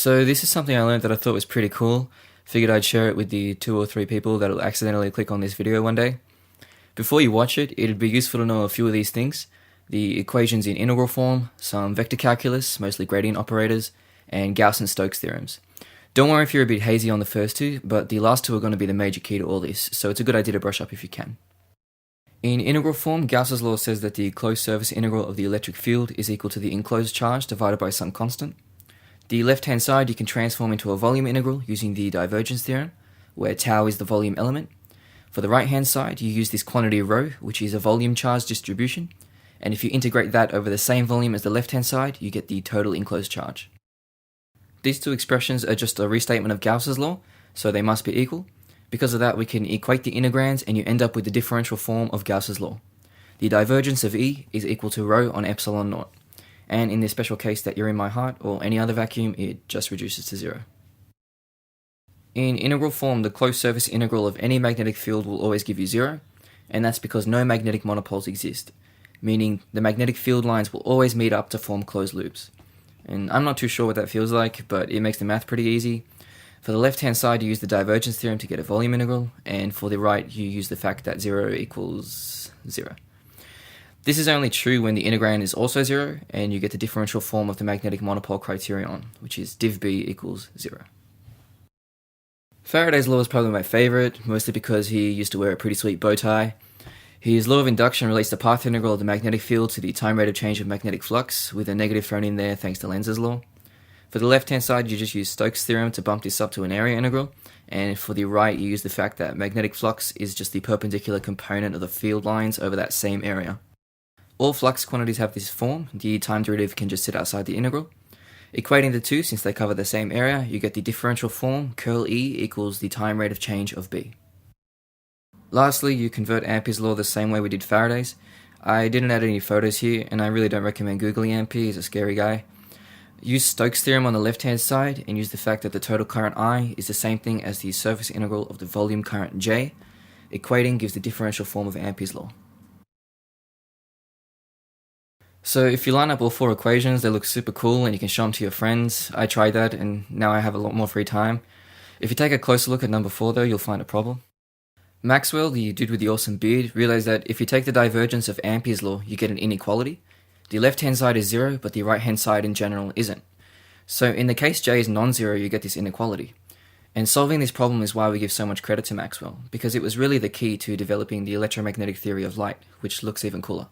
So this is something I learned that I thought was pretty cool. Figured I'd share it with the 2 or 3 people that'll accidentally click on this video one day. Before you watch it, it'd be useful to know a few of these things: the equations in integral form, some vector calculus, mostly gradient operators, and Gauss and Stokes theorems. Don't worry if you're a bit hazy on the first two, but the last two are going to be the major key to all this, so it's a good idea to brush up if you can. In integral form, Gauss's law says that the closed surface integral of the electric field is equal to the enclosed charge divided by some constant. The left-hand side you can transform into a volume integral using the divergence theorem, where tau is the volume element. For the right-hand side, you use this quantity rho, which is a volume charge distribution, and if you integrate that over the same volume as the left-hand side, you get the total enclosed charge. These two expressions are just a restatement of Gauss's law, so they must be equal. Because of that, we can equate the integrands and you end up with the differential form of Gauss's law. The divergence of E is equal to rho on epsilon naught. And in this special case that you're in my heart or any other vacuum, it just reduces to 0. In integral form, the closed surface integral of any magnetic field will always give you 0, and that's because no magnetic monopoles exist, meaning the magnetic field lines will always meet up to form closed loops. And I'm not too sure what that feels like, but it makes the math pretty easy. For the left-hand side, you use the divergence theorem to get a volume integral, and for the right, you use the fact that 0 equals 0. This is only true when the integrand is also 0, and you get the differential form of the magnetic monopole criterion, which is div B equals 0. Faraday's law is probably my favourite, mostly because he used to wear a pretty sweet bow tie. His law of induction relates the path integral of the magnetic field to the time rate of change of magnetic flux, with a negative thrown in there thanks to Lenz's law. For the left-hand side, you just use Stokes' theorem to bump this up to an area integral, and for the right, you use the fact that magnetic flux is just the perpendicular component of the field lines over that same area. All flux quantities have this form. The time derivative can just sit outside the integral. Equating the two, since they cover the same area, you get the differential form curl E equals the time rate of change of B. Lastly, you convert Ampere's law the same way we did Faraday's. I didn't add any photos here, and I really don't recommend googling Ampere, he's a scary guy. Use Stokes' theorem on the left-hand side, and use the fact that the total current I is the same thing as the surface integral of the volume current J. Equating gives the differential form of Ampere's law. So if you line up all 4 equations, they look super cool and you can show them to your friends. I tried that and now I have a lot more free time. If you take a closer look at number 4 though, you'll find a problem. Maxwell, the dude with the awesome beard, realized that if you take the divergence of Ampere's law, you get an inequality. The left-hand side is 0, but the right-hand side in general isn't. So in the case J is non-zero, you get this inequality. And solving this problem is why we give so much credit to Maxwell, because it was really the key to developing the electromagnetic theory of light, which looks even cooler.